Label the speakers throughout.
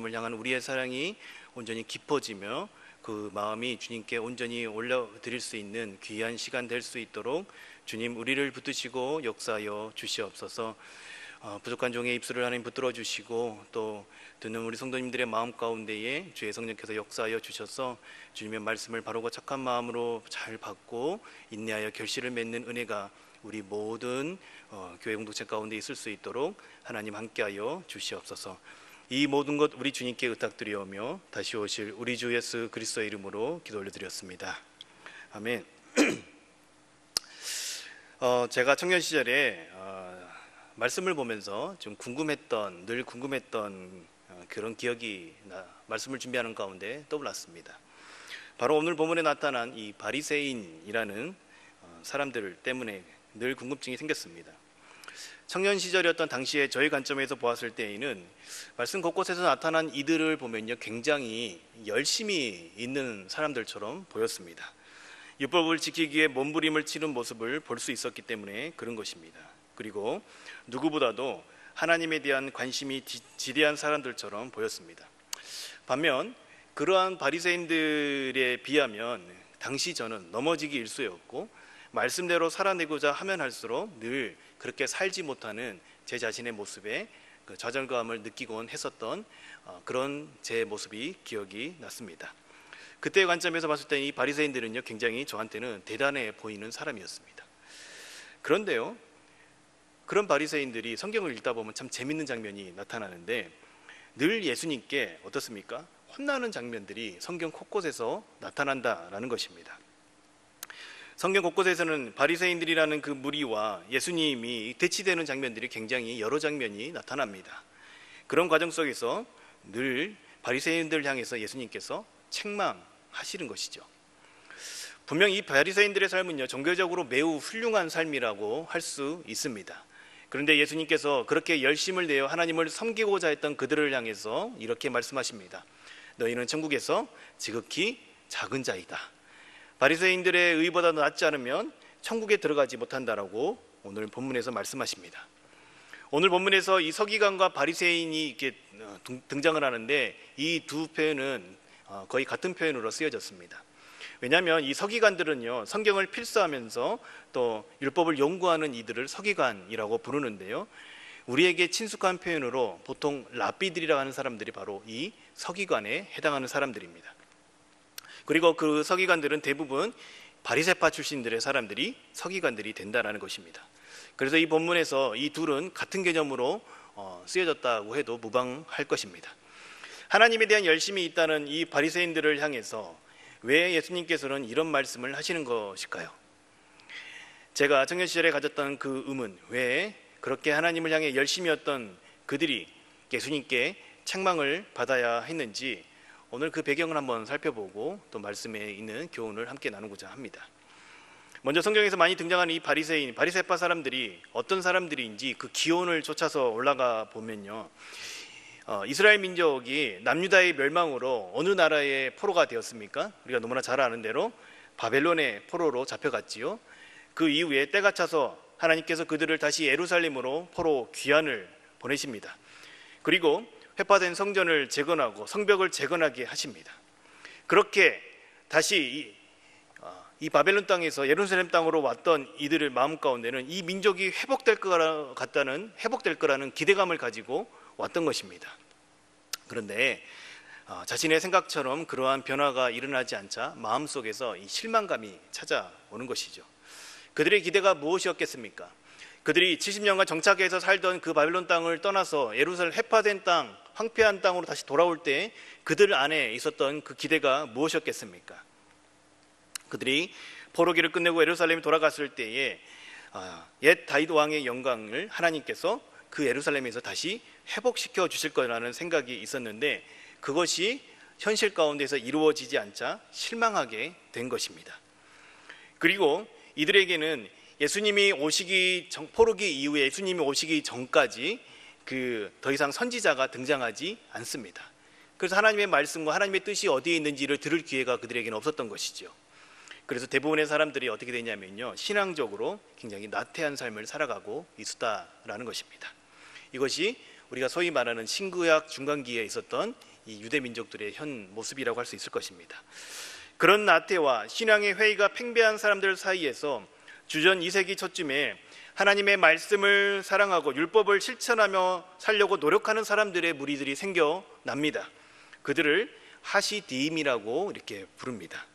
Speaker 1: 주님을 향한 우리의 사랑이 온전히 깊어지며 그 마음이 주님께 온전히 올려드릴 수 있는 귀한 시간 될 수 있도록 주님 우리를 붙드시고 역사하여 주시옵소서. 부족한 종의 입술을 하나님 붙들어 주시고 또 듣는 우리 성도님들의 마음 가운데에 주의 성령께서 역사하여 주셔서 주님의 말씀을 바르고 착한 마음으로 잘 받고 인내하여 결실을 맺는 은혜가 우리 모든 교회 공동체 가운데 있을 수 있도록 하나님 함께하여 주시옵소서. 이 모든 것 우리 주님께 의탁드리오며 다시 오실 우리 주 예수 그리스도의 이름으로 기도 올려드렸습니다. 아멘. 제가 청년 시절에 말씀을 보면서 좀 늘 궁금했던 그런 기억이 말씀을 준비하는 가운데 떠올랐습니다. 바로 오늘 본문에 나타난 이 바리새인이라는 사람들 때문에 늘 궁금증이 생겼습니다. 청년 시절이었던 당시에 저희 관점에서 보았을 때에는 말씀 곳곳에서 나타난 이들을 보면요, 굉장히 열심히 있는 사람들처럼 보였습니다. 율법을 지키기 위해 몸부림을 치는 모습을 볼 수 있었기 때문에 그런 것입니다. 그리고 누구보다도 하나님에 대한 관심이 지대한 사람들처럼 보였습니다. 반면 그러한 바리새인들에 비하면 당시 저는 넘어지기 일쑤였고 말씀대로 살아내고자 하면 할수록 늘 그렇게 살지 못하는 제 자신의 모습에 그 좌절감을 느끼곤 했었던 그런 제 모습이 기억이 났습니다. 그때의 관점에서 봤을 때 이 바리새인들은요, 굉장히 저한테는 대단해 보이는 사람이었습니다. 그런데요, 그런 바리새인들이 성경을 읽다 보면 참 재밌는 장면이 나타나는데 늘 예수님께 어떻습니까? 혼나는 장면들이 성경 곳곳에서 나타난다라는 것입니다. 성경 곳곳에서는 바리새인들이라는 그 무리와 예수님이 대치되는 장면들이 굉장히 여러 장면이 나타납니다. 그런 과정 속에서 늘 바리새인들을 향해서 예수님께서 책망하시는 것이죠. 분명 이 바리새인들의 삶은요, 종교적으로 매우 훌륭한 삶이라고 할 수 있습니다. 그런데 예수님께서 그렇게 열심을 내어 하나님을 섬기고자 했던 그들을 향해서 이렇게 말씀하십니다. 너희는 천국에서 지극히 작은 자이다. 바리새인들의 의보다 낫지 않으면 천국에 들어가지 못한다라고 오늘 본문에서 말씀하십니다. 오늘 본문에서 이 서기관과 바리새인이 이렇게 등장을 하는데 이 두 표현은 거의 같은 표현으로 쓰여졌습니다. 왜냐하면 이 서기관들은요, 성경을 필사하면서 또 율법을 연구하는 이들을 서기관이라고 부르는데요, 우리에게 친숙한 표현으로 보통 랍비들이라고 하는 사람들이 바로 이 서기관에 해당하는 사람들입니다. 그리고 그 서기관들은 대부분 바리새파 출신들의 사람들이 서기관들이 된다는 것입니다. 그래서 이 본문에서 이 둘은 같은 개념으로 쓰여졌다고 해도 무방할 것입니다. 하나님에 대한 열심이 있다는 이 바리새인들을 향해서 왜 예수님께서는 이런 말씀을 하시는 것일까요? 제가 청년 시절에 가졌던 그 의문, 왜 그렇게 하나님을 향해 열심이었던 그들이 예수님께 책망을 받아야 했는지 오늘 그 배경을 한번 살펴보고 또 말씀에 있는 교훈을 함께 나누고자 합니다. 먼저 성경에서 많이 등장하는 이 바리새파 사람들이 어떤 사람들인지 그 기원을 쫓아서 올라가 보면요, 이스라엘 민족이 남유다의 멸망으로 어느 나라의 포로가 되었습니까? 우리가 너무나 잘 아는 대로 바벨론의 포로로 잡혀갔지요. 그 이후에 때가 차서 하나님께서 그들을 다시 예루살렘으로 포로 귀환을 보내십니다. 그리고 회파된 성전을 재건하고 성벽을 재건하게 하십니다. 그렇게 다시 이 바벨론 땅에서 예루살렘 땅으로 왔던 이들의 마음 가운데는 이 민족이 회복될 거라는 기대감을 가지고 왔던 것입니다. 그런데 자신의 생각처럼 그러한 변화가 일어나지 않자 마음속에서 이 실망감이 찾아오는 것이죠. 그들의 기대가 무엇이었겠습니까? 그들이 70년간 정착해서 살던 그 바벨론 땅을 떠나서 예루살렘 회파된 땅, 황폐한 땅으로 다시 돌아올 때 그들 안에 있었던 그 기대가 무엇이었겠습니까? 그들이 포로기를 끝내고 예루살렘에 돌아갔을 때에 옛 다윗 왕의 영광을 하나님께서 그 예루살렘에서 다시 회복시켜 주실 거라는 생각이 있었는데 그것이 현실 가운데서 이루어지지 않자 실망하게 된 것입니다. 그리고 이들에게는 포로기 이후에 예수님이 오시기 전까지 더 이상 선지자가 등장하지 않습니다. 그래서 하나님의 말씀과 하나님의 뜻이 어디에 있는지를 들을 기회가 그들에게는 없었던 것이죠. 그래서 대부분의 사람들이 어떻게 되냐면요, 신앙적으로 굉장히 나태한 삶을 살아가고 있었다라는 것입니다. 이것이 우리가 소위 말하는 신구약 중간기에 있었던 이 유대 민족들의 현 모습이라고 할 수 있을 것입니다. 그런 나태와 신앙의 회의가 팽배한 사람들 사이에서 주전 2세기 초쯤에 하나님의 말씀을 사랑하고 율법을 실천하며 살려고 노력하는 사람들의 무리들이 생겨납니다. 그들을 하시디임이라고 이렇게 부릅니다.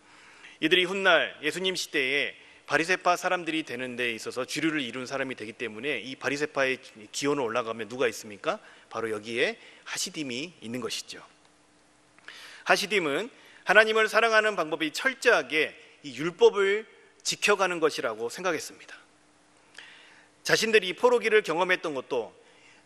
Speaker 1: 이들이 훗날 예수님 시대에 바리새파 사람들이 되는 데 있어서 주류를 이룬 사람이 되기 때문에 이 바리새파의 기원을 올라가면 누가 있습니까? 바로 여기에 하시딤이 있는 것이죠. 하시딤은 하나님을 사랑하는 방법이 철저하게 이 율법을 지켜가는 것이라고 생각했습니다. 자신들이 포로기를 경험했던 것도,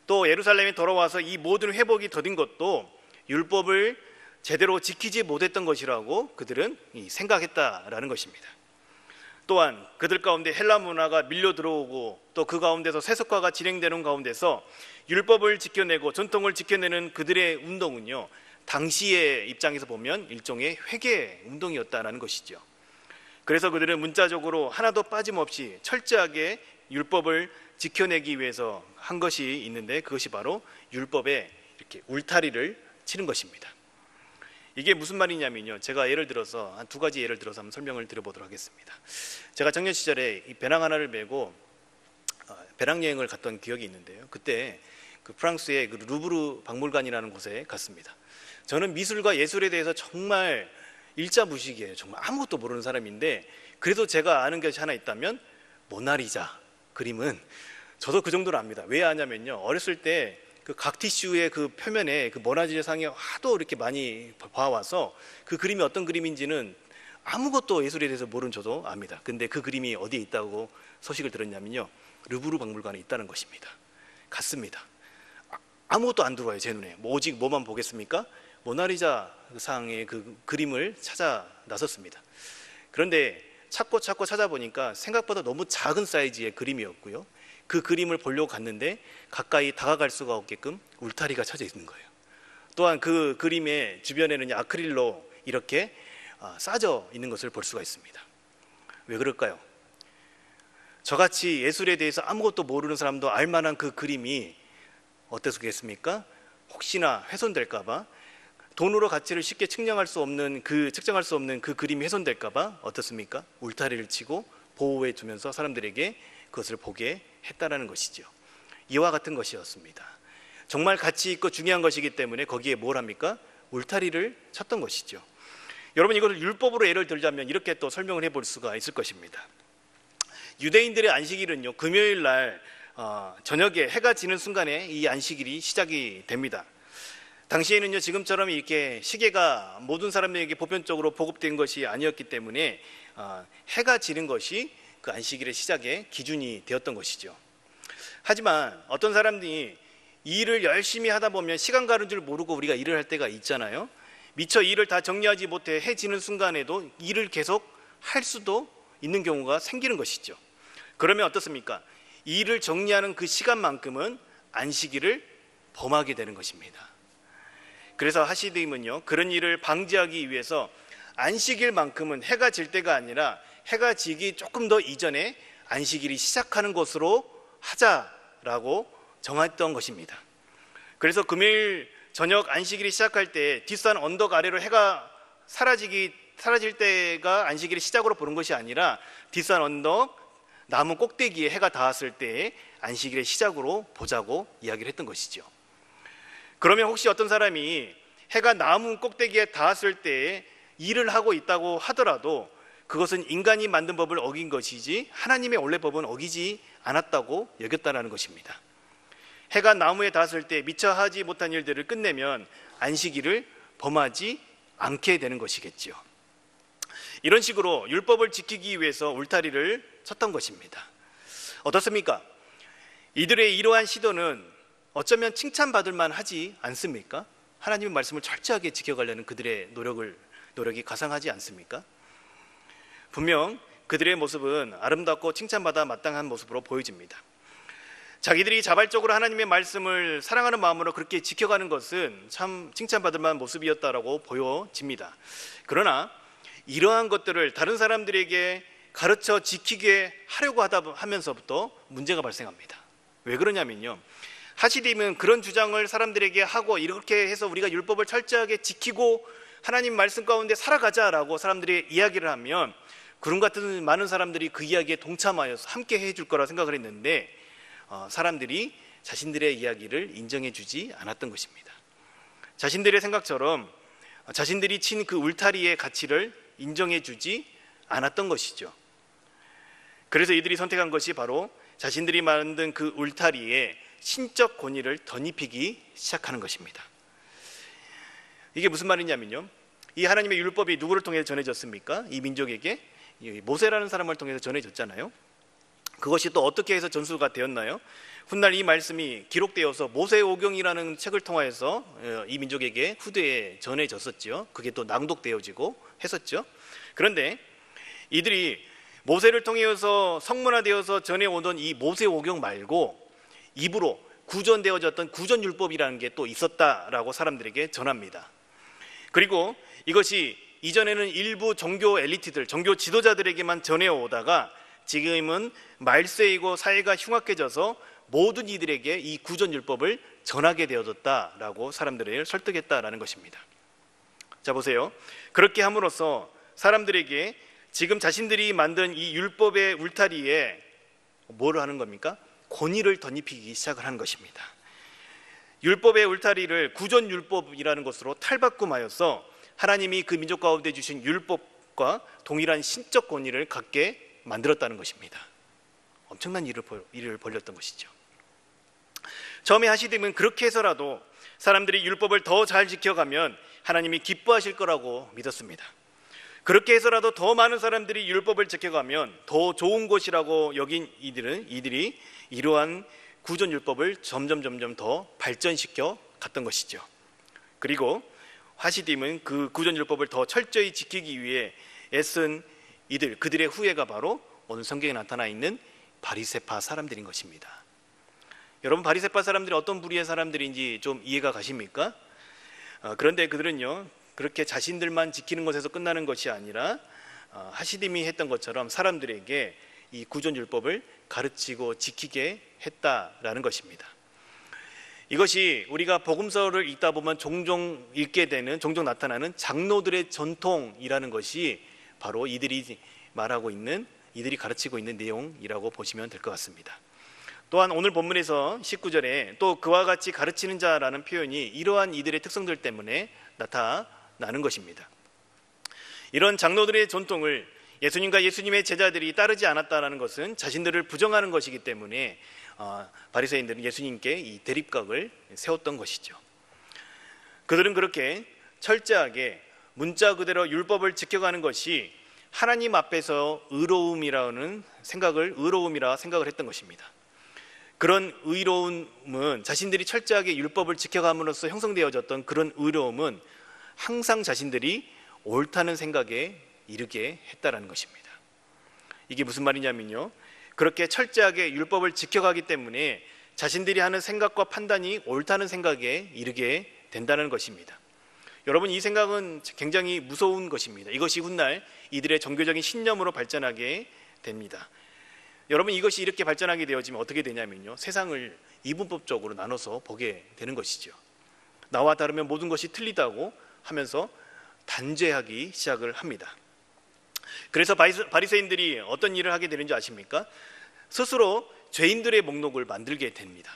Speaker 1: 또 예루살렘에 돌아와서 이 모든 회복이 더딘 것도 율법을 제대로 지키지 못했던 것이라고 그들은 생각했다라는 것입니다. 또한 그들 가운데 헬라 문화가 밀려 들어오고 또 그 가운데서 세속화가 진행되는 가운데서 율법을 지켜내고 전통을 지켜내는 그들의 운동은요, 당시의 입장에서 보면 일종의 회개 운동이었다는 것이죠. 그래서 그들은 문자적으로 하나도 빠짐없이 철저하게 율법을 지켜내기 위해서 한 것이 있는데, 그것이 바로 율법에 이렇게 울타리를 치는 것입니다. 이게 무슨 말이냐면요, 제가 예를 들어서 한 두 가지 예를 들어서 한번 설명을 드려보도록 하겠습니다. 제가 청년 시절에 이 배낭 하나를 메고 배낭여행을 갔던 기억이 있는데요, 그때 그 프랑스의 그 루브르 박물관이라는 곳에 갔습니다. 저는 미술과 예술에 대해서 정말 일자무식이에요. 정말 아무것도 모르는 사람인데, 그래도 제가 아는 것이 하나 있다면 모나리자 그림은 저도 그 정도는 압니다. 왜 아냐면요, 어렸을 때 그 각 티슈의 그 표면에 그 모나리자 상이 하도 이렇게 많이 봐와서 그 그림이 어떤 그림인지는 아무것도 예술에 대해서 모르는 저도 압니다. 근데 그 그림이 어디에 있다고 소식을 들었냐면요, 루브르 박물관에 있다는 것입니다. 갔습니다. 아무것도 안 들어와요, 제 눈에. 오직 뭐만 보겠습니까? 모나리자 상의 그 그림을 찾아 나섰습니다. 그런데 찾고 찾아보니까 생각보다 너무 작은 사이즈의 그림이었고요, 그 그림을 보려고 갔는데 가까이 다가갈 수가 없게끔 울타리가 쳐져 있는 거예요. 또한 그 그림의 주변에는 아크릴로 이렇게 싸져 있는 것을 볼 수가 있습니다. 왜 그럴까요? 저같이 예술에 대해서 아무것도 모르는 사람도 알만한 그 그림이 어떻겠습니까? 혹시나 훼손될까봐, 돈으로 가치를 쉽게 측정할 수 없는 그 그림이 훼손될까봐 어떻습니까? 울타리를 치고 보호해 두면서 사람들에게 그것을 보게 했다라는 것이죠. 이와 같은 것이었습니다. 정말 가치 있고 중요한 것이기 때문에 거기에 뭘 합니까? 울타리를 쳤던 것이죠. 여러분, 이것을 율법으로 예를 들자면 이렇게 또 설명을 해볼 수가 있을 것입니다. 유대인들의 안식일은요, 금요일 날 저녁에 해가 지는 순간에 이 안식일이 시작이 됩니다. 당시에는요, 지금처럼 이렇게 시계가 모든 사람들에게 보편적으로 보급된 것이 아니었기 때문에 해가 지는 것이 그 안식일의 시작의 기준이 되었던 것이죠. 하지만 어떤 사람들이 일을 열심히 하다 보면 시간 가는 줄 모르고 우리가 일을 할 때가 있잖아요. 미처 일을 다 정리하지 못해 해 지는 순간에도 일을 계속 할 수도 있는 경우가 생기는 것이죠. 그러면 어떻습니까? 일을 정리하는 그 시간만큼은 안식일을 범하게 되는 것입니다. 그래서 하시딤은요, 그런 일을 방지하기 위해서 안식일만큼은 해가 질 때가 아니라 해가 지기 조금 더 이전에 안식일이 시작하는 것으로 하자라고 정했던 것입니다. 그래서 금요일 저녁 안식일이 시작할 때 뒷산 언덕 아래로 해가 사라질 때가 안식일의 시작으로 보는 것이 아니라 뒷산 언덕 나무 꼭대기에 해가 닿았을 때의 안식일의 시작으로 보자고 이야기를 했던 것이죠. 그러면 혹시 어떤 사람이 해가 나무 꼭대기에 닿았을 때에 일을 하고 있다고 하더라도 그것은 인간이 만든 법을 어긴 것이지 하나님의 원래 법은 어기지 않았다고 여겼다는 것입니다. 해가 나무에 닿았을 때 미처 하지 못한 일들을 끝내면 안식일을 범하지 않게 되는 것이겠죠. 이런 식으로 율법을 지키기 위해서 울타리를 쳤던 것입니다. 어떻습니까? 이들의 이러한 시도는 어쩌면 칭찬받을 만하지 않습니까? 하나님의 말씀을 철저하게 지켜가려는 그들의 노력이 가상하지 않습니까? 분명 그들의 모습은 아름답고 칭찬받아 마땅한 모습으로 보여집니다. 자기들이 자발적으로 하나님의 말씀을 사랑하는 마음으로 그렇게 지켜가는 것은 참 칭찬받을 만한 모습이었다라고 보여집니다. 그러나 이러한 것들을 다른 사람들에게 가르쳐 지키게 하려고 하면서부터 문제가 발생합니다. 왜 그러냐면요, 하시딤은 그런 주장을 사람들에게 하고 이렇게 해서 우리가 율법을 철저하게 지키고 하나님 말씀 가운데 살아가자라고 사람들이 이야기를 하면 구름 같은 많은 사람들이 그 이야기에 동참하여서 함께 해줄 거라 생각을 했는데 사람들이 자신들의 이야기를 인정해 주지 않았던 것입니다. 자신들의 생각처럼 자신들이 친 그 울타리의 가치를 인정해 주지 않았던 것이죠. 그래서 이들이 선택한 것이 바로 자신들이 만든 그 울타리에 신적 권위를 덧입히기 시작하는 것입니다. 이게 무슨 말이냐면요, 이 하나님의 율법이 누구를 통해 전해졌습니까? 이 민족에게 모세라는 사람을 통해서 전해졌잖아요. 그것이 또 어떻게 해서 전수가 되었나요? 훗날 이 말씀이 기록되어서 모세오경이라는 책을 통하여서 이 민족에게 후대에 전해졌었죠. 그게 또 낭독되어지고 했었죠. 그런데 이들이 모세를 통해서 성문화되어서 전해오던 이 모세오경 말고 입으로 구전되어졌던 구전율법이라는 게 또 있었다라고 사람들에게 전합니다. 그리고 이것이 이전에는 일부 종교 엘리트들, 종교 지도자들에게만 전해오다가 지금은 말세이고 사회가 흉악해져서 모든 이들에게 이 구전율법을 전하게 되어졌다라고 사람들을 설득했다라는 것입니다. 자, 보세요. 그렇게 함으로써 사람들에게 지금 자신들이 만든 이 율법의 울타리에 뭐를 하는 겁니까? 권위를 덧입히기 시작을 하는 것입니다. 율법의 울타리를 구전율법이라는 것으로 탈바꿈하여서 하나님이 그 민족 가운데 주신 율법과 동일한 신적 권위를 갖게 만들었다는 것입니다. 엄청난 일을 벌였던 것이죠. 처음에 하시딤은 그렇게 해서라도 사람들이 율법을 더 잘 지켜가면 하나님이 기뻐하실 거라고 믿었습니다. 그렇게 해서라도 더 많은 사람들이 율법을 지켜가면 더 좋은 것이라고 여긴 이들이 이러한 구전율법을 점점 더 발전시켜 갔던 것이죠. 그리고 하시딤은 그 구전율법을 더 철저히 지키기 위해 애쓴 그들의 후예가 바로 오늘 성경에 나타나 있는 바리새파 사람들인 것입니다. 여러분, 바리새파 사람들이 어떤 부류의 사람들인지 좀 이해가 가십니까? 그런데 그들은요, 그렇게 자신들만 지키는 것에서 끝나는 것이 아니라 하시딤이 했던 것처럼 사람들에게 이 구전율법을 가르치고 지키게 했다라는 것입니다. 이것이 우리가 복음서를 읽다 보면 종종 나타나는 장로들의 전통이라는 것이 바로 이들이 말하고 있는, 이들이 가르치고 있는 내용이라고 보시면 될 것 같습니다. 또한 오늘 본문에서 19절에 또 그와 같이 가르치는 자라는 표현이 이러한 이들의 특성들 때문에 나타나는 것입니다. 이런 장로들의 전통을 예수님과 예수님의 제자들이 따르지 않았다는 것은 자신들을 부정하는 것이기 때문에 바리새인들은 예수님께 이 대립각을 세웠던 것이죠. 그들은 그렇게 철저하게 문자 그대로 율법을 지켜가는 것이 하나님 앞에서 의로움이라 생각을 했던 것입니다. 그런 의로움은 자신들이 철저하게 율법을 지켜감으로써 형성되어졌던 그런 의로움은 항상 자신들이 옳다는 생각에 이르게 했다라는 것입니다. 이게 무슨 말이냐면요, 그렇게 철저하게 율법을 지켜가기 때문에 자신들이 하는 생각과 판단이 옳다는 생각에 이르게 된다는 것입니다. 여러분, 이 생각은 굉장히 무서운 것입니다. 이것이 훗날 이들의 종교적인 신념으로 발전하게 됩니다. 여러분, 이것이 이렇게 발전하게 되어지면 어떻게 되냐면요, 세상을 이분법적으로 나눠서 보게 되는 것이죠. 나와 다르면 모든 것이 틀리다고 하면서 단죄하기 시작을 합니다. 그래서 바리새인들이 어떤 일을 하게 되는지 아십니까? 스스로 죄인들의 목록을 만들게 됩니다.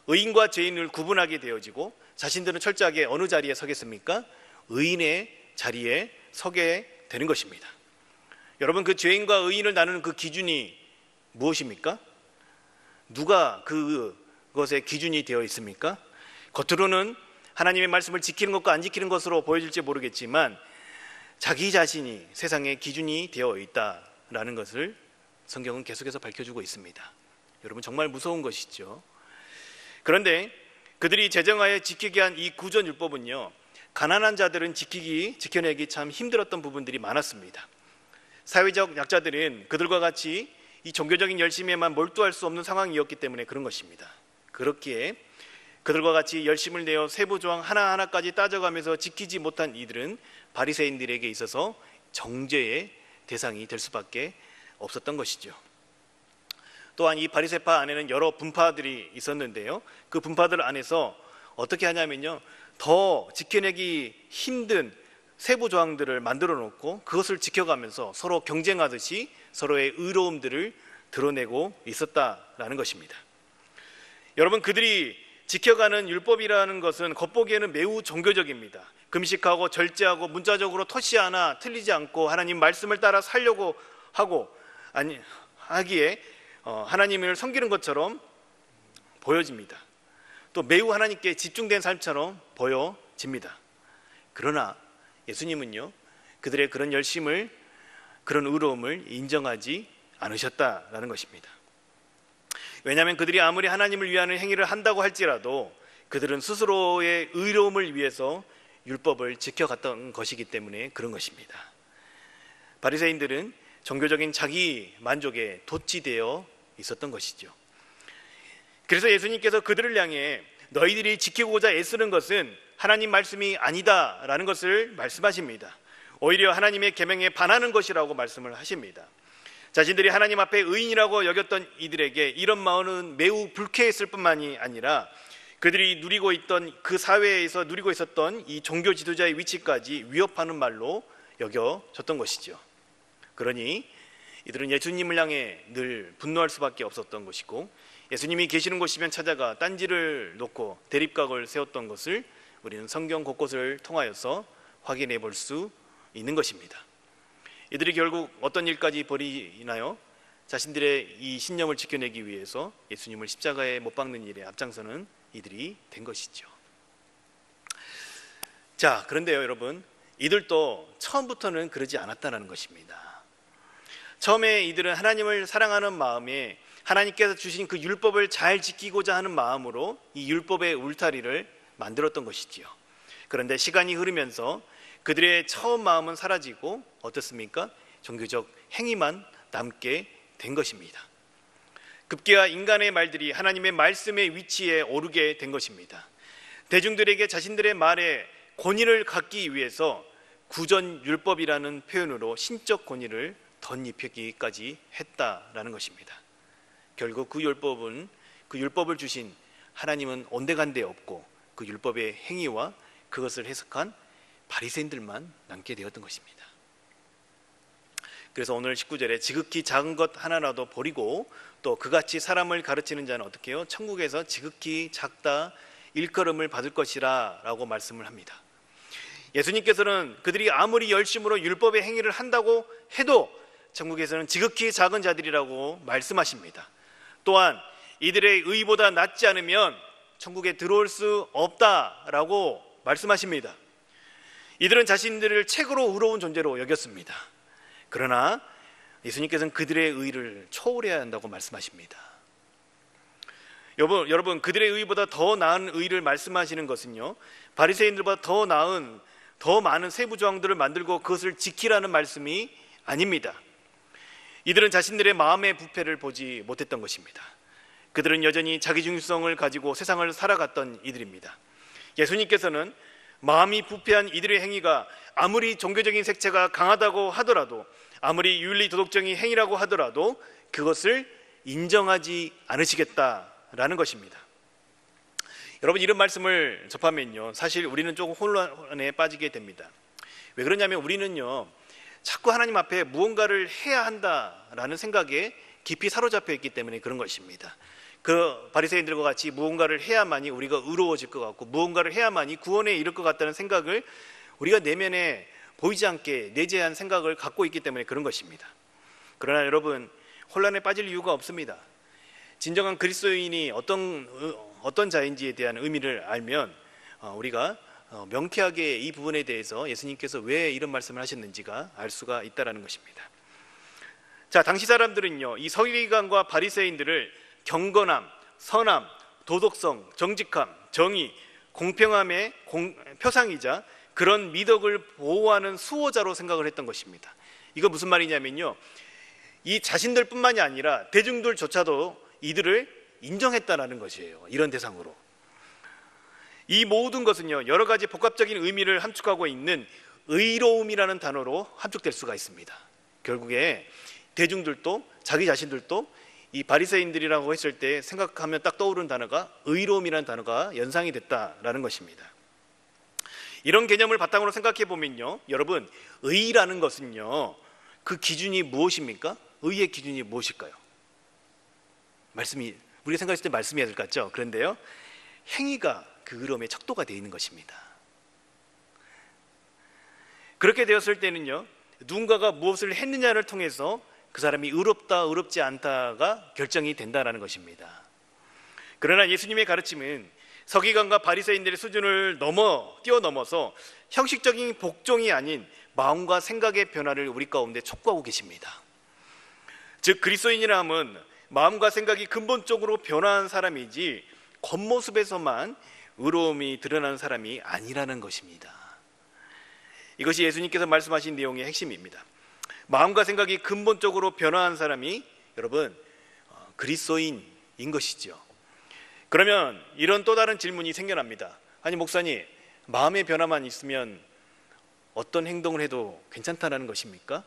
Speaker 1: 의인과 죄인을 구분하게 되어지고 자신들은 철저하게 어느 자리에 서겠습니까? 의인의 자리에 서게 되는 것입니다. 여러분, 그 죄인과 의인을 나누는 그 기준이 무엇입니까? 누가 그것의 기준이 되어 있습니까? 겉으로는 하나님의 말씀을 지키는 것과 안 지키는 것으로 보여질지 모르겠지만 자기 자신이 세상의 기준이 되어 있다라는 것을 성경은 계속해서 밝혀주고 있습니다. 여러분, 정말 무서운 것이죠. 그런데 그들이 제정하여 지키게 한 이 구전율법은요, 가난한 자들은 지켜내기 참 힘들었던 부분들이 많았습니다. 사회적 약자들은 그들과 같이 이 종교적인 열심에만 몰두할 수 없는 상황이었기 때문에 그런 것입니다. 그렇기에 그들과 같이 열심을 내어 세부 조항 하나하나까지 따져가면서 지키지 못한 이들은 바리새인들에게 있어서 정죄의 대상이 될 수밖에 없었던 것이죠. 또한 이 바리새파 안에는 여러 분파들이 있었는데요, 그 분파들 안에서 어떻게 하냐면요, 더 지켜내기 힘든 세부 조항들을 만들어 놓고 그것을 지켜가면서 서로 경쟁하듯이 서로의 의로움들을 드러내고 있었다라는 것입니다. 여러분, 그들이 지켜가는 율법이라는 것은 겉보기에는 매우 종교적입니다. 금식하고 절제하고 문자적으로 토시 하나 틀리지 않고 하나님 말씀을 따라 살려고 하고 하기에 하나님을 섬기는 것처럼 보여집니다. 또 매우 하나님께 집중된 삶처럼 보여집니다. 그러나 예수님은요, 그들의 그런 열심을, 그런 의로움을 인정하지 않으셨다라는 것입니다. 왜냐하면 그들이 아무리 하나님을 위하는 행위를 한다고 할지라도 그들은 스스로의 의로움을 위해서 율법을 지켜갔던 것이기 때문에 그런 것입니다. 바리새인들은 종교적인 자기 만족에 돛지되어 있었던 것이죠. 그래서 예수님께서 그들을 향해 너희들이 지키고자 애쓰는 것은 하나님 말씀이 아니다라는 것을 말씀하십니다. 오히려 하나님의 계명에 반하는 것이라고 말씀을 하십니다. 자신들이 하나님 앞에 의인이라고 여겼던 이들에게 이런 마음은 매우 불쾌했을 뿐만이 아니라 그들이 누리고 있던 그 사회에서 누리고 있었던 이 종교 지도자의 위치까지 위협하는 말로 여겨졌던 것이죠. 그러니 이들은 예수님을 향해 늘 분노할 수밖에 없었던 것이고, 예수님이 계시는 곳이면 찾아가 딴지를 놓고 대립각을 세웠던 것을 우리는 성경 곳곳을 통하여서 확인해 볼 수 있는 것입니다. 이들이 결국 어떤 일까지 벌이나요? 자신들의 이 신념을 지켜내기 위해서 예수님을 십자가에 못 박는 일에 앞장서는 이들이 된 것이죠. 자, 그런데요 여러분, 이들도 처음부터는 그러지 않았다는 것입니다. 처음에 이들은 하나님을 사랑하는 마음에 하나님께서 주신 그 율법을 잘 지키고자 하는 마음으로 이 율법의 울타리를 만들었던 것이지요. 그런데 시간이 흐르면서 그들의 처음 마음은 사라지고 어떻습니까? 종교적 행위만 남게 된 것입니다. 급기야 인간의 말들이 하나님의 말씀의 위치에 오르게 된 것입니다. 대중들에게 자신들의 말에 권위를 갖기 위해서 구전율법이라는 표현으로 신적 권위를 덧입히기까지 했다라는 것입니다. 결국 그 율법을 주신 하나님은 온데간데 없고 그 율법의 행위와 그것을 해석한 바리새인들만 남게 되었던 것입니다. 그래서 오늘 19절에 지극히 작은 것 하나라도 버리고 또 그같이 사람을 가르치는 자는 어떻게 해요? 천국에서 지극히 작다 일컬음을 받을 것이라 라고 말씀을 합니다. 예수님께서는 그들이 아무리 열심으로 율법의 행위를 한다고 해도 천국에서는 지극히 작은 자들이라고 말씀하십니다. 또한 이들의 의보다 낫지 않으면 천국에 들어올 수 없다라고 말씀하십니다. 이들은 자신들을 최고로 의로운 존재로 여겼습니다. 그러나 예수님께서는 그들의 의를 초월해야 한다고 말씀하십니다. 여러분, 그들의 의보다 더 나은 의를 말씀하시는 것은요, 바리새인들보다 더 많은 세부 조항들을 만들고 그것을 지키라는 말씀이 아닙니다. 이들은 자신들의 마음의 부패를 보지 못했던 것입니다. 그들은 여전히 자기중심성을 가지고 세상을 살아갔던 이들입니다. 예수님께서는 마음이 부패한 이들의 행위가 아무리 종교적인 색채가 강하다고 하더라도, 아무리 윤리도덕적인 행위라고 하더라도 그것을 인정하지 않으시겠다라는 것입니다. 여러분, 이런 말씀을 접하면요, 사실 우리는 조금 혼란에 빠지게 됩니다. 왜 그러냐면 우리는요, 자꾸 하나님 앞에 무언가를 해야 한다라는 생각에 깊이 사로잡혀 있기 때문에 그런 것입니다. 그 바리새인들과 같이 무언가를 해야만이 우리가 의로워질 것 같고 무언가를 해야만이 구원에 이를 것 같다는 생각을 우리가 내면에 보이지 않게 내재한 생각을 갖고 있기 때문에 그런 것입니다. 그러나 여러분, 혼란에 빠질 이유가 없습니다. 진정한 그리스도인이 어떤 자인지에 대한 의미를 알면 우리가 명쾌하게 이 부분에 대해서 예수님께서 왜 이런 말씀을 하셨는지가 알 수가 있다는 것입니다. 자, 당시 사람들은요, 이 서기관과 바리새인들을 경건함, 선함, 도덕성, 정직함, 정의, 공평함의 표상이자 그런 미덕을 보호하는 수호자로 생각을 했던 것입니다. 이거 무슨 말이냐면요, 이 자신들뿐만이 아니라 대중들조차도 이들을 인정했다라는 것이에요. 이런 대상으로. 이 모든 것은요, 여러 가지 복합적인 의미를 함축하고 있는 의로움이라는 단어로 함축될 수가 있습니다. 결국에 대중들도 자기 자신들도 이 바리새인들이라고 했을 때 생각하면 딱 떠오르는 단어가 의로움이라는 단어가 연상이 됐다라는 것입니다. 이런 개념을 바탕으로 생각해 보면요, 여러분, 의라는 것은요, 그 기준이 무엇입니까? 의의 기준이 무엇일까요? 말씀이, 우리가 생각했을 때 말씀이어야 될 것 같죠? 그런데요, 행위가 그 의로움의 척도가 되어 있는 것입니다. 그렇게 되었을 때는요, 누군가가 무엇을 했느냐를 통해서 그 사람이 의롭다, 의롭지 않다가 결정이 된다는 것입니다. 그러나 예수님의 가르침은 서기관과 바리새인들의 수준을 뛰어넘어서 형식적인 복종이 아닌 마음과 생각의 변화를 우리 가운데 촉구하고 계십니다. 즉, 그리스도인이라 함은 마음과 생각이 근본적으로 변화한 사람이지 겉모습에서만 의로움이 드러나는 사람이 아니라는 것입니다. 이것이 예수님께서 말씀하신 내용의 핵심입니다. 마음과 생각이 근본적으로 변화한 사람이 여러분 그리스도인인 것이죠. 그러면 이런 또 다른 질문이 생겨납니다. 아니 목사님, 마음의 변화만 있으면 어떤 행동을 해도 괜찮다는 것입니까?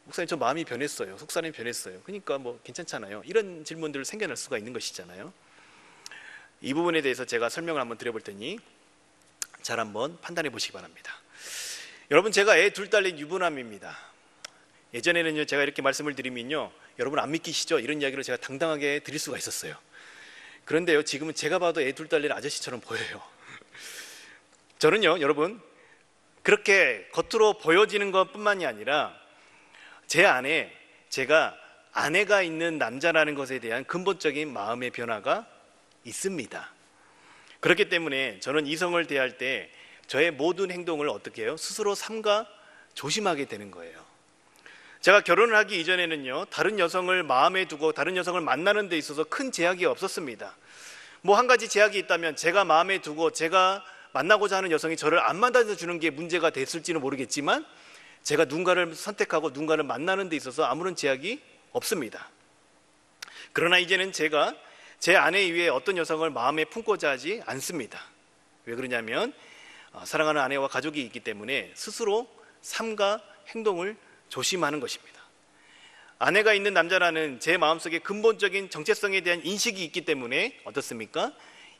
Speaker 1: 목사님, 저 마음이 변했어요. 속사람이 변했어요. 그러니까 뭐 괜찮잖아요. 이런 질문들 생겨날 수가 있는 것이잖아요. 이 부분에 대해서 제가 설명을 한번 드려볼 테니 잘 한번 판단해 보시기 바랍니다. 여러분, 제가 애 둘 딸린 유부남입니다. 예전에는요, 제가 이렇게 말씀을 드리면요, 여러분 안 믿기시죠? 이런 이야기를 제가 당당하게 드릴 수가 있었어요. 그런데요, 지금은 제가 봐도 애 둘 딸린 아저씨처럼 보여요. 저는요, 여러분, 그렇게 겉으로 보여지는 것뿐만이 아니라 제 안에 제가 아내가 있는 남자라는 것에 대한 근본적인 마음의 변화가 있습니다. 그렇기 때문에 저는 이성을 대할 때 저의 모든 행동을 어떻게 해요? 스스로 삼가 조심하게 되는 거예요. 제가 결혼을 하기 이전에는요, 다른 여성을 마음에 두고 다른 여성을 만나는 데 있어서 큰 제약이 없었습니다. 뭐 한 가지 제약이 있다면 제가 마음에 두고 제가 만나고자 하는 여성이 저를 안 만나주는 게 문제가 됐을지는 모르겠지만 제가 누군가를 선택하고 누군가를 만나는 데 있어서 아무런 제약이 없습니다. 그러나 이제는 제가 제 아내 이외에 어떤 여성을 마음에 품고자 하지 않습니다. 왜 그러냐면 사랑하는 아내와 가족이 있기 때문에 스스로 삶과 행동을 조심하는 것입니다. 아내가 있는 남자라는 제 마음속에 근본적인 정체성에 대한 인식이 있기 때문에 어떻습니까?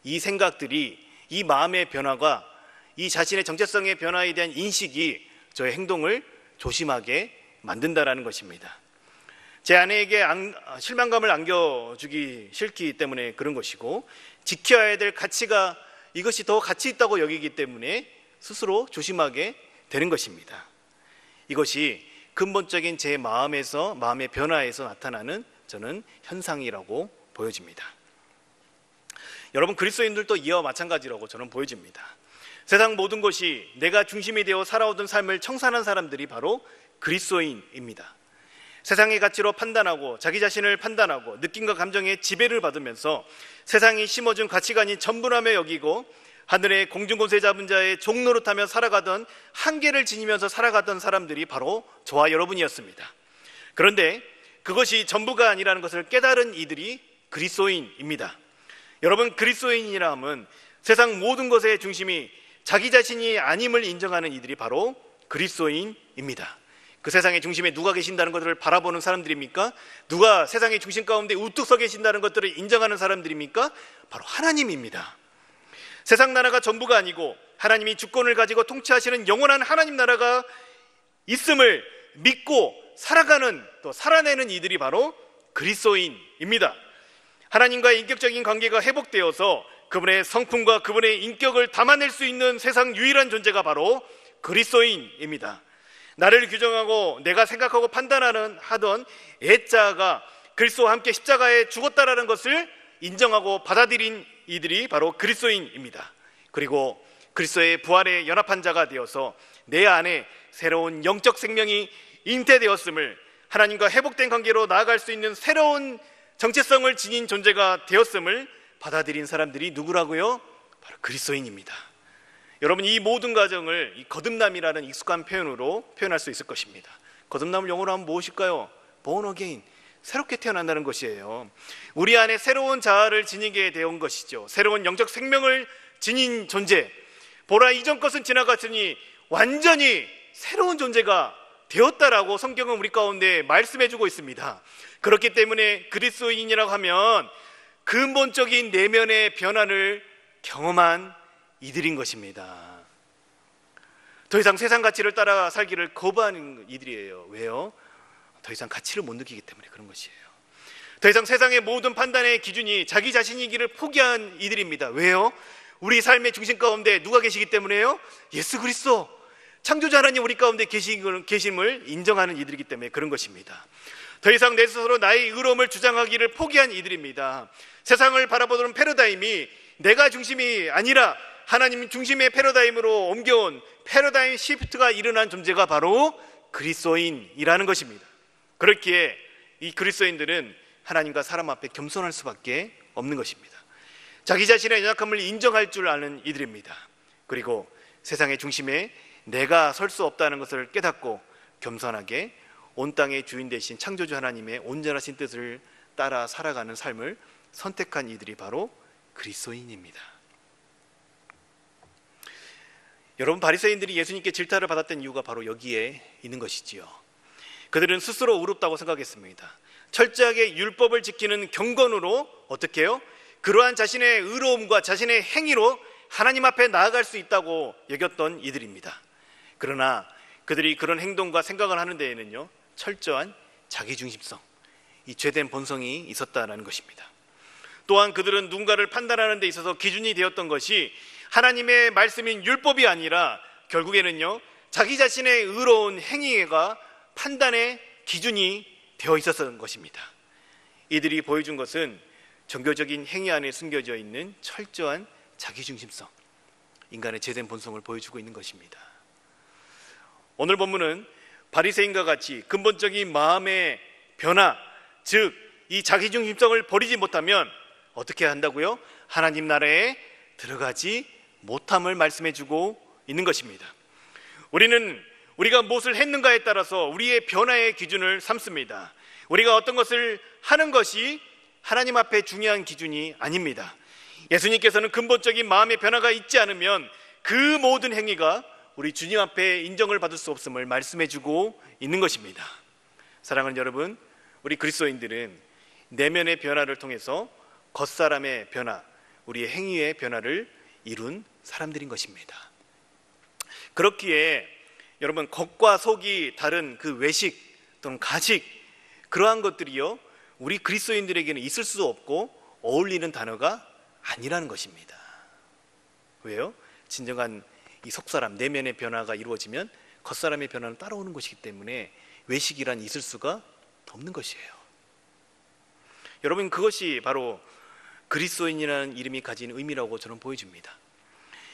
Speaker 1: 이 생각들이, 이 마음의 변화가, 이 자신의 정체성의 변화에 대한 인식이 저의 행동을 조심하게 만든다라는 것입니다. 제 아내에게 실망감을 안겨주기 싫기 때문에 그런 것이고, 지켜야 될 가치가 이것이 더 가치 있다고 여기기 때문에 스스로 조심하게 되는 것입니다. 이것이 근본적인 제 마음의 변화에서 나타나는 저는 현상이라고 보여집니다. 여러분, 그리스도인들도 이와 마찬가지라고 저는 보여집니다. 세상 모든 것이 내가 중심이 되어 살아오던 삶을 청산한 사람들이 바로 그리스도인입니다. 세상의 가치로 판단하고 자기 자신을 판단하고 느낌과 감정에 지배를 받으면서 세상이 심어준 가치관이 전부라며 여기고 하늘의 공중권세 잡은 자의 종노릇하며 살아가던, 한계를 지니면서 살아가던 사람들이 바로 저와 여러분이었습니다. 그런데 그것이 전부가 아니라는 것을 깨달은 이들이 그리스도인입니다. 여러분, 그리스도인이라 함은 세상 모든 것의 중심이 자기 자신이 아님을 인정하는 이들이 바로 그리스도인입니다. 그 세상의 중심에 누가 계신다는 것들을 바라보는 사람들입니까? 누가 세상의 중심 가운데 우뚝 서 계신다는 것들을 인정하는 사람들입니까? 바로 하나님입니다. 세상 나라가 전부가 아니고 하나님이 주권을 가지고 통치하시는 영원한 하나님 나라가 있음을 믿고 살아가는, 또 살아내는 이들이 바로 그리스도인입니다. 하나님과의 인격적인 관계가 회복되어서 그분의 성품과 그분의 인격을 담아낼 수 있는 세상 유일한 존재가 바로 그리스도인입니다. 나를 규정하고 내가 생각하고 하던 애자가 그리스도와 함께 십자가에 죽었다라는 것을 인정하고 받아들인 이들이 바로 그리스도인입니다. 그리고 그리스도의 부활에 연합한 자가 되어서 내 안에 새로운 영적 생명이 잉태되었음을, 하나님과 회복된 관계로 나아갈 수 있는 새로운 정체성을 지닌 존재가 되었음을 받아들인 사람들이 누구라고요? 바로 그리스도인입니다. 여러분, 이 모든 과정을 이 거듭남이라는 익숙한 표현으로 표현할 수 있을 것입니다. 거듭남을 영어로 하면 무엇일까요? born again, 새롭게 태어난다는 것이에요. 우리 안에 새로운 자아를 지니게 되온 것이죠. 새로운 영적 생명을 지닌 존재. 보라, 이전 것은 지나갔으니 완전히 새로운 존재가 되었다라고 성경은 우리 가운데 말씀해주고 있습니다. 그렇기 때문에 그리스도인이라고 하면 근본적인 내면의 변화를 경험한 이들인 것입니다. 더 이상 세상 가치를 따라 살기를 거부하는 이들이에요. 왜요? 더 이상 가치를 못 느끼기 때문에 그런 것이에요. 더 이상 세상의 모든 판단의 기준이 자기 자신이기를 포기한 이들입니다. 왜요? 우리 삶의 중심 가운데 누가 계시기 때문에요? 예수 그리스도, 창조자 하나님 우리 가운데 계심을 인정하는 이들이기 때문에 그런 것입니다. 더 이상 내 스스로 나의 의로움을 주장하기를 포기한 이들입니다. 세상을 바라보는 패러다임이 내가 중심이 아니라 하나님 중심의 패러다임으로 옮겨온 패러다임 시프트가 일어난 존재가 바로 그리스도인이라는 것입니다. 그렇기에 이 그리스도인들은 하나님과 사람 앞에 겸손할 수밖에 없는 것입니다. 자기 자신의 연약함을 인정할 줄 아는 이들입니다. 그리고 세상의 중심에 내가 설 수 없다는 것을 깨닫고 겸손하게 온 땅의 주인 되신 창조주 하나님의 온전하신 뜻을 따라 살아가는 삶을 선택한 이들이 바로 그리스도인입니다. 여러분, 바리새인들이 예수님께 질타를 받았던 이유가 바로 여기에 있는 것이지요. 그들은 스스로 의롭다고 생각했습니다. 철저하게 율법을 지키는 경건으로 어떻게 해요? 그러한 자신의 의로움과 자신의 행위로 하나님 앞에 나아갈 수 있다고 여겼던 이들입니다. 그러나 그들이 그런 행동과 생각을 하는 데에는요, 철저한 자기중심성, 이 죄된 본성이 있었다는 것입니다. 또한 그들은 누군가를 판단하는 데 있어서 기준이 되었던 것이 하나님의 말씀인 율법이 아니라 결국에는요, 자기 자신의 의로운 행위가 판단의 기준이 되어 있었던 것입니다. 이들이 보여준 것은 종교적인 행위 안에 숨겨져 있는 철저한 자기중심성, 인간의 죄된 본성을 보여주고 있는 것입니다. 오늘 본문은 바리새인과 같이 근본적인 마음의 변화, 즉 이 자기중심성을 버리지 못하면 어떻게 한다고요? 하나님 나라에 들어가지 못함을 말씀해주고 있는 것입니다. 우리가 무엇을 했는가에 따라서 우리의 변화의 기준을 삼습니다. 우리가 어떤 것을 하는 것이 하나님 앞에 중요한 기준이 아닙니다. 예수님께서는 근본적인 마음의 변화가 있지 않으면 그 모든 행위가 우리 주님 앞에 인정을 받을 수 없음을 말씀해주고 있는 것입니다. 사랑하는 여러분, 우리 그리스도인들은 내면의 변화를 통해서 겉사람의 변화, 우리의 행위의 변화를 이룬 사람들인 것입니다. 그렇기에 여러분, 겉과 속이 다른 그 외식 또는 가식, 그러한 것들이요, 우리 그리스도인들에게는 있을 수 없고 어울리는 단어가 아니라는 것입니다. 왜요? 진정한 이 속사람, 내면의 변화가 이루어지면 겉사람의 변화는 따라오는 것이기 때문에 외식이란 있을 수가 없는 것이에요. 여러분, 그것이 바로 그리스도인이라는 이름이 가진 의미라고 저는 보여집니다.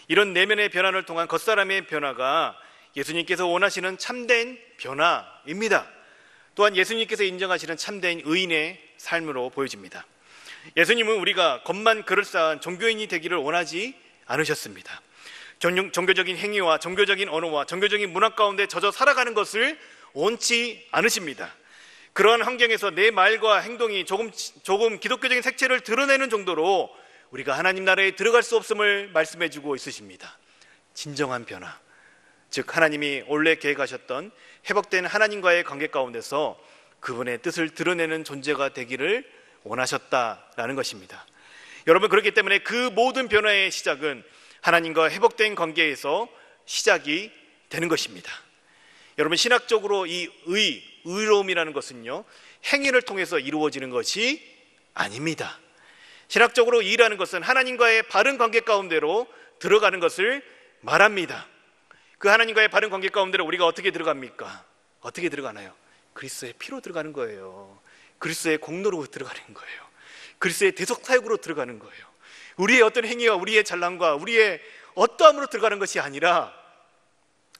Speaker 1: 이런 내면의 변화를 통한 겉사람의 변화가 예수님께서 원하시는 참된 변화입니다. 또한 예수님께서 인정하시는 참된 의인의 삶으로 보여집니다. 예수님은 우리가 겉만 그럴싸한 종교인이 되기를 원하지 않으셨습니다. 종교적인 행위와 종교적인 언어와 종교적인 문화 가운데 젖어 살아가는 것을 원치 않으십니다. 그러한 환경에서 내 말과 행동이 조금 기독교적인 색채를 드러내는 정도로 우리가 하나님 나라에 들어갈 수 없음을 말씀해주고 있으십니다. 진정한 변화, 즉 하나님이 원래 계획하셨던 회복된 하나님과의 관계 가운데서 그분의 뜻을 드러내는 존재가 되기를 원하셨다라는 것입니다. 여러분, 그렇기 때문에 그 모든 변화의 시작은 하나님과 회복된 관계에서 시작이 되는 것입니다. 여러분, 신학적으로 이 의로움이라는 것은요, 행위를 통해서 이루어지는 것이 아닙니다. 신학적으로 의라는 것은 하나님과의 바른 관계 가운데로 들어가는 것을 말합니다. 그 하나님과의 바른 관계 가운데로 우리가 어떻게 들어갑니까? 어떻게 들어가나요? 그리스도의 피로 들어가는 거예요. 그리스도의 공로로 들어가는 거예요. 그리스도의 대속 사역으로 들어가는 거예요. 우리의 어떤 행위와 우리의 잘남과 우리의 어떠함으로 들어가는 것이 아니라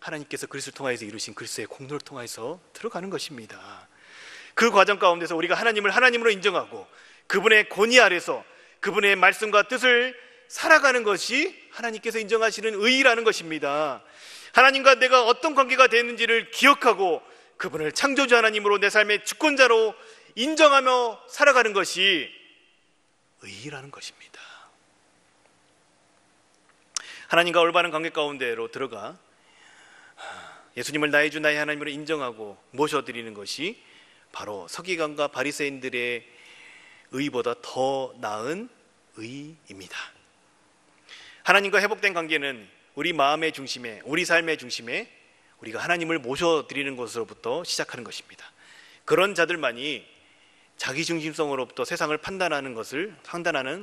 Speaker 1: 하나님께서 그리스도를 통하여서 이루신 그리스도의 공로를 통해서 들어가는 것입니다. 그 과정 가운데서 우리가 하나님을 하나님으로 인정하고 그분의 권위 아래서 그분의 말씀과 뜻을 살아가는 것이 하나님께서 인정하시는 의의라는 것입니다. 하나님과 내가 어떤 관계가 되는지를 기억하고 그분을 창조주 하나님으로 내 삶의 주권자로 인정하며 살아가는 것이 의의라는 것입니다. 하나님과 올바른 관계 가운데로 들어가 예수님을 나의 주 나의 하나님으로 인정하고 모셔드리는 것이 바로 서기관과 바리새인들의 의보다 더 나은 의입니다. 하나님과 회복된 관계는 우리 마음의 중심에, 우리 삶의 중심에 우리가 하나님을 모셔드리는 것으로부터 시작하는 것입니다. 그런 자들만이 자기중심성으로부터 세상을 판단하는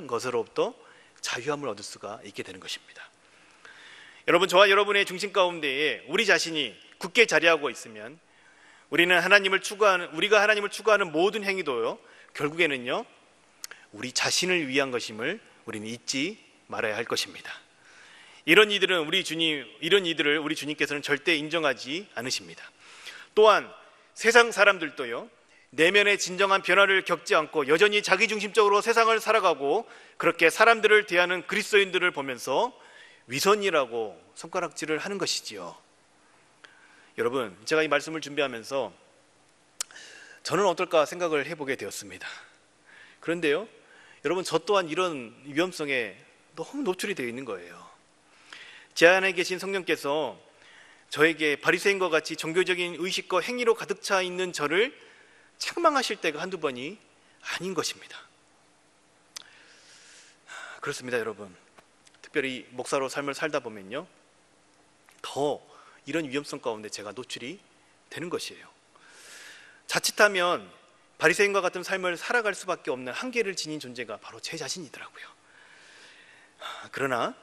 Speaker 1: 것으로부터 자유함을 얻을 수가 있게 되는 것입니다. 여러분, 저와 여러분의 중심 가운데에 우리 자신이 굳게 자리하고 있으면 우리가 하나님을 추구하는 모든 행위도요, 결국에는요, 우리 자신을 위한 것임을 우리는 잊지 말아야 할 것입니다. 이런 이들을 우리 주님께서는 절대 인정하지 않으십니다. 또한 세상 사람들도요, 내면의 진정한 변화를 겪지 않고 여전히 자기중심적으로 세상을 살아가고 그렇게 사람들을 대하는 그리스도인들을 보면서 위선이라고 손가락질을 하는 것이지요. 여러분, 제가 이 말씀을 준비하면서 저는 어떨까 생각을 해보게 되었습니다. 그런데요, 여러분, 저 또한 이런 위험성에 너무 노출이 되어 있는 거예요. 제 안에 계신 성령께서 저에게 바리새인과 같이 종교적인 의식과 행위로 가득 차 있는 저를 책망하실 때가 한두 번이 아닌 것입니다. 그렇습니다, 여러분. 특별히 목사로 삶을 살다 보면요, 더 이런 위험성 가운데 제가 노출이 되는 것이에요. 자칫하면 바리새인과 같은 삶을 살아갈 수밖에 없는 한계를 지닌 존재가 바로 제 자신이더라고요. 그러나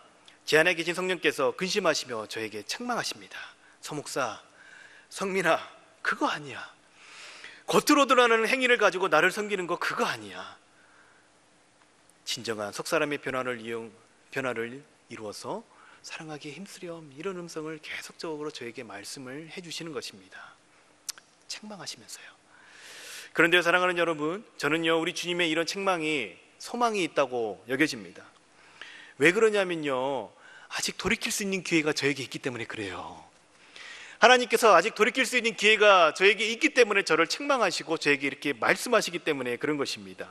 Speaker 1: 제 안에 계신 성령께서 근심하시며 저에게 책망하십니다. 서목사, 성민아, 그거 아니야. 겉으로 드러나는 행위를 가지고 나를 섬기는 거 그거 아니야. 진정한 속사람의 변화를 이루어서 사랑하기에 힘쓰렴, 이런 음성을 계속적으로 저에게 말씀을 해주시는 것입니다. 책망하시면서요. 그런데 사랑하는 여러분, 저는요, 우리 주님의 이런 책망이 소망이 있다고 여겨집니다. 왜 그러냐면요, 아직 돌이킬 수 있는 기회가 저에게 있기 때문에 그래요. 하나님께서 아직 돌이킬 수 있는 기회가 저에게 있기 때문에 저를 책망하시고 저에게 이렇게 말씀하시기 때문에 그런 것입니다.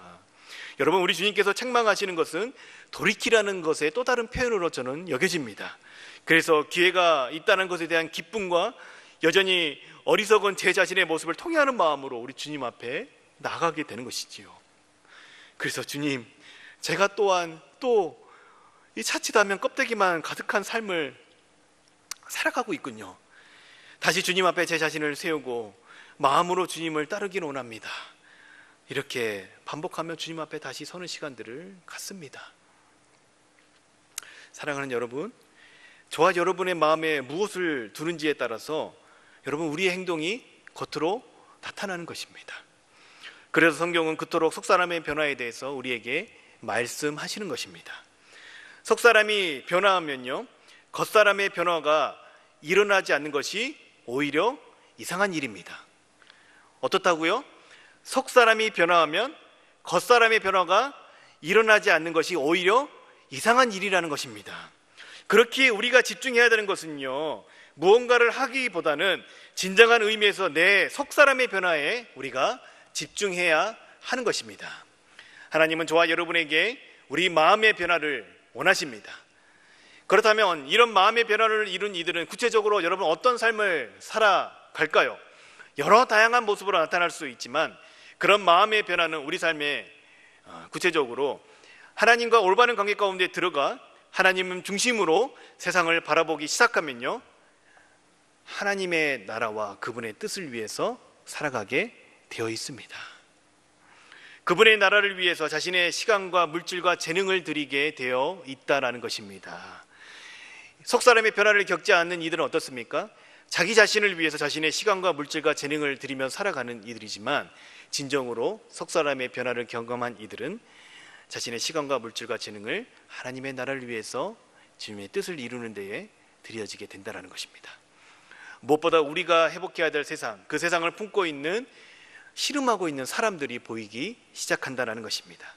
Speaker 1: 여러분, 우리 주님께서 책망하시는 것은 돌이키라는 것의 또 다른 표현으로 저는 여겨집니다. 그래서 기회가 있다는 것에 대한 기쁨과 여전히 어리석은 제 자신의 모습을 통회하는 마음으로 우리 주님 앞에 나가게 되는 것이지요. 그래서 주님, 제가 또한 또 이 자칫하면 껍데기만 가득한 삶을 살아가고 있군요. 다시 주님 앞에 제 자신을 세우고 마음으로 주님을 따르기를 원합니다. 이렇게 반복하며 주님 앞에 다시 서는 시간들을 갖습니다. 사랑하는 여러분, 저와 여러분의 마음에 무엇을 두는지에 따라서 여러분, 우리의 행동이 겉으로 나타나는 것입니다. 그래서 성경은 그토록 속사람의 변화에 대해서 우리에게 말씀하시는 것입니다. 속사람이 변화하면요, 겉사람의 변화가 일어나지 않는 것이 오히려 이상한 일입니다. 어떻다고요? 속사람이 변화하면 겉사람의 변화가 일어나지 않는 것이 오히려 이상한 일이라는 것입니다. 그렇기에 우리가 집중해야 되는 것은요, 무언가를 하기보다는 진정한 의미에서 내 속사람의 변화에 우리가 집중해야 하는 것입니다. 하나님은 저와 여러분에게 우리 마음의 변화를 원하십니다. 그렇다면 이런 마음의 변화를 이룬 이들은 구체적으로 여러분 어떤 삶을 살아갈까요? 여러 다양한 모습으로 나타날 수 있지만 그런 마음의 변화는 우리 삶에 구체적으로 하나님과 올바른 관계 가운데 들어가 하나님 중심으로 세상을 바라보기 시작하면요, 하나님의 나라와 그분의 뜻을 위해서 살아가게 되어 있습니다. 그분의 나라를 위해서 자신의 시간과 물질과 재능을 드리게 되어 있다라는 것입니다. 속사람의 변화를 겪지 않는 이들은 어떻습니까? 자기 자신을 위해서 자신의 시간과 물질과 재능을 들이며 살아가는 이들이지만 진정으로 속사람의 변화를 경험한 이들은 자신의 시간과 물질과 재능을 하나님의 나라를 위해서 주님의 뜻을 이루는 데에 들여지게 된다는 것입니다. 무엇보다 우리가 회복해야 될 세상, 그 세상을 품고 있는, 씨름하고 있는 사람들이 보이기 시작한다는 것입니다.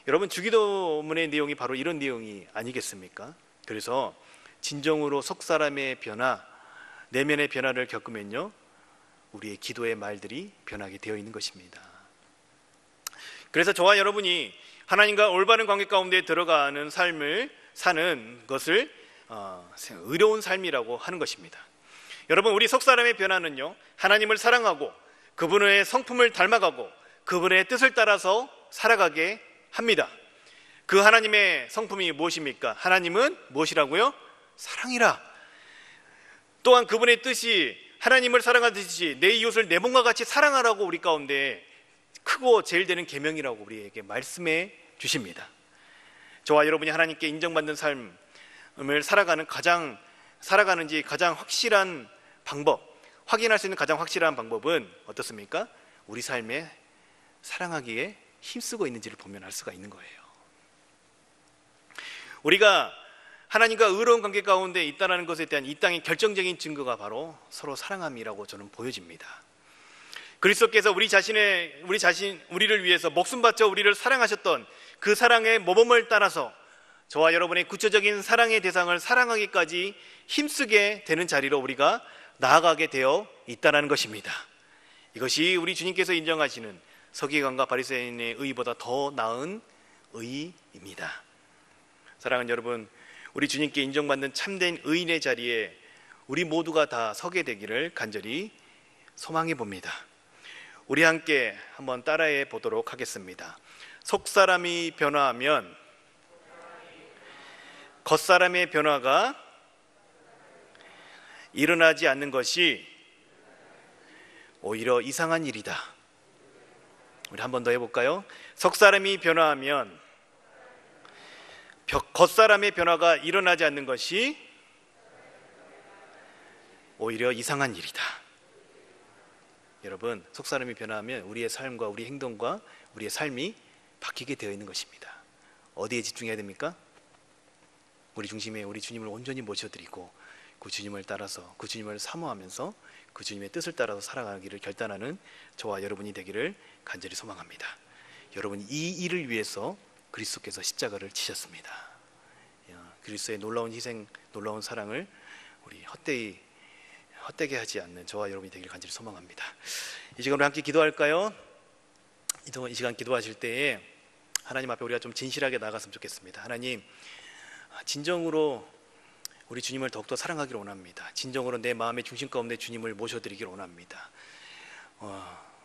Speaker 1: 여러분, 주기도문의 내용이 바로 이런 내용이 아니겠습니까? 그래서 진정으로 속사람의 변화, 내면의 변화를 겪으면요, 우리의 기도의 말들이 변하게 되어 있는 것입니다. 그래서 저와 여러분이 하나님과 올바른 관계 가운데 들어가는 삶을 사는 것을 의로운 삶이라고 하는 것입니다. 여러분, 우리 속사람의 변화는요, 하나님을 사랑하고 그분의 성품을 닮아가고 그분의 뜻을 따라서 살아가게 합니다. 그 하나님의 성품이 무엇입니까? 하나님은 무엇이라고요? 사랑이라. 또한 그분의 뜻이 하나님을 사랑하듯이 내 이웃을 내 몸과 같이 사랑하라고 우리 가운데 크고 제일 되는 계명이라고 우리에게 말씀해 주십니다. 저와 여러분이 하나님께 인정받는 삶을 살아가는지 가장 확실한 방법, 확인할 수 있는 가장 확실한 방법은 어떻습니까? 우리 삶에 사랑하기에 힘쓰고 있는지를 보면 알 수가 있는 거예요. 우리가 하나님과 의로운 관계 가운데 있다는 것에 대한 이 땅의 결정적인 증거가 바로 서로 사랑함이라고 저는 보여집니다. 그리스도께서 우리를 위해서 목숨 바쳐 우리를 사랑하셨던 그 사랑의 모범을 따라서 저와 여러분의 구체적인 사랑의 대상을 사랑하기까지 힘쓰게 되는 자리로 우리가 나아가게 되어 있다는 것입니다. 이것이 우리 주님께서 인정하시는 서기관과 바리새인의 의보다 더 나은 의입니다. 사랑하는 여러분, 우리 주님께 인정받는 참된 의인의 자리에 우리 모두가 다 서게 되기를 간절히 소망해 봅니다. 우리 함께 한번 따라해 보도록 하겠습니다. 속사람이 변화하면 겉사람의 변화가 일어나지 않는 것이 오히려 이상한 일이다. 우리 한 번 더 해볼까요? 속사람이 변화하면 겉사람의 변화가 일어나지 않는 것이 오히려 이상한 일이다. 여러분, 속사람이 변화하면 우리의 삶과 우리 행동과 우리의 삶이 바뀌게 되어 있는 것입니다. 어디에 집중해야 됩니까? 우리 중심에 우리 주님을 온전히 모셔드리고 그 주님을 따라서, 그 주님을 사모하면서 그 주님의 뜻을 따라서 살아가기를 결단하는 저와 여러분이 되기를 간절히 소망합니다. 여러분, 이 일을 위해서 그리스도께서 십자가를 지셨습니다. 그리스도의 놀라운 희생, 놀라운 사랑을 우리 헛되게 하지 않는 저와 여러분이 되기를 간절히 소망합니다. 이 시간 우리 함께 기도할까요? 이 시간 기도하실 때에 하나님 앞에 우리가 좀 진실하게 나아갔으면 좋겠습니다. 하나님, 진정으로 우리 주님을 더욱더 사랑하기를 원합니다. 진정으로 내 마음의 중심 가운데 주님을 모셔드리기를 원합니다.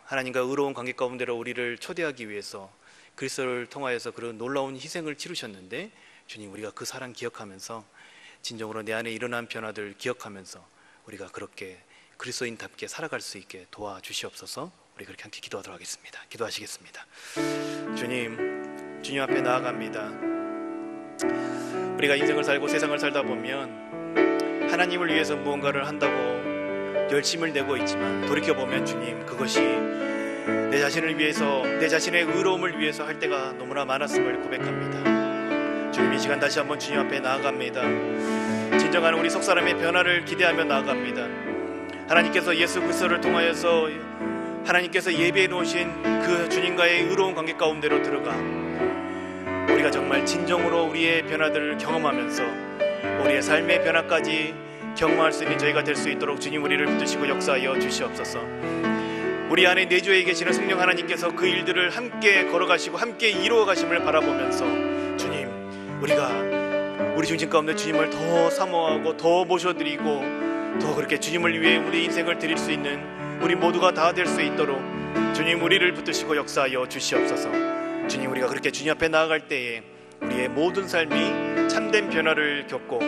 Speaker 1: 하나님과 의로운 관계 가운데로 우리를 초대하기 위해서 그리스도를 통하여서 그런 놀라운 희생을 치르셨는데, 주님, 우리가 그 사랑 기억하면서 진정으로 내 안에 일어난 변화들을 기억하면서 우리가 그렇게 그리스도인답게 살아갈 수 있게 도와주시옵소서. 우리 그렇게 함께 기도하도록 하겠습니다. 기도하시겠습니다. 주님 앞에 나아갑니다. 우리가 인생을 살고 세상을 살다 보면 하나님을 위해서 무언가를 한다고 열심을 내고 있지만 돌이켜보면 주님, 그것이 내 자신을 위해서, 내 자신의 의로움을 위해서 할 때가 너무나 많았음을 고백합니다. 주님, 이 시간 다시 한번 주님 앞에 나아갑니다. 진정한 우리 속사람의 변화를 기대하며 나아갑니다. 하나님께서 예수 그리스도를 통하여서 하나님께서 예비해 놓으신 그 주님과의 의로운 관계 가운데로 들어가 우리가 정말 진정으로 우리의 변화들을 경험하면서 우리의 삶의 변화까지 경험할 수 있는 저희가 될 수 있도록 주님, 우리를 붙드시고 역사하여 주시옵소서. 우리 안에 내주에 계시는 성령 하나님께서 그 일들을 함께 걸어가시고 함께 이루어 가심을 바라보면서 주님, 우리가 우리 중심 가운데 주님을 더 사모하고 더 모셔드리고 더 그렇게 주님을 위해 우리 인생을 드릴 수 있는 우리 모두가 다 될 수 있도록 주님, 우리를 붙드시고 역사하여 주시옵소서. 주님, 우리가 그렇게 주님 앞에 나아갈 때에 우리의 모든 삶이 참된 변화를 겪고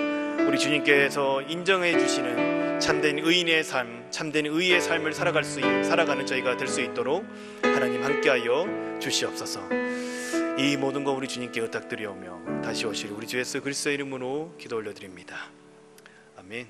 Speaker 1: 우리 주님께서 인정해 주시는 참된 의인의 삶, 참된 의의 삶을 살아가는 저희가 될 수 있도록 하나님 함께하여 주시옵소서. 이 모든 거 우리 주님께 의탁드리오며 다시 오실 우리 주 예수 그리스도의 이름으로 기도 올려드립니다. 아멘.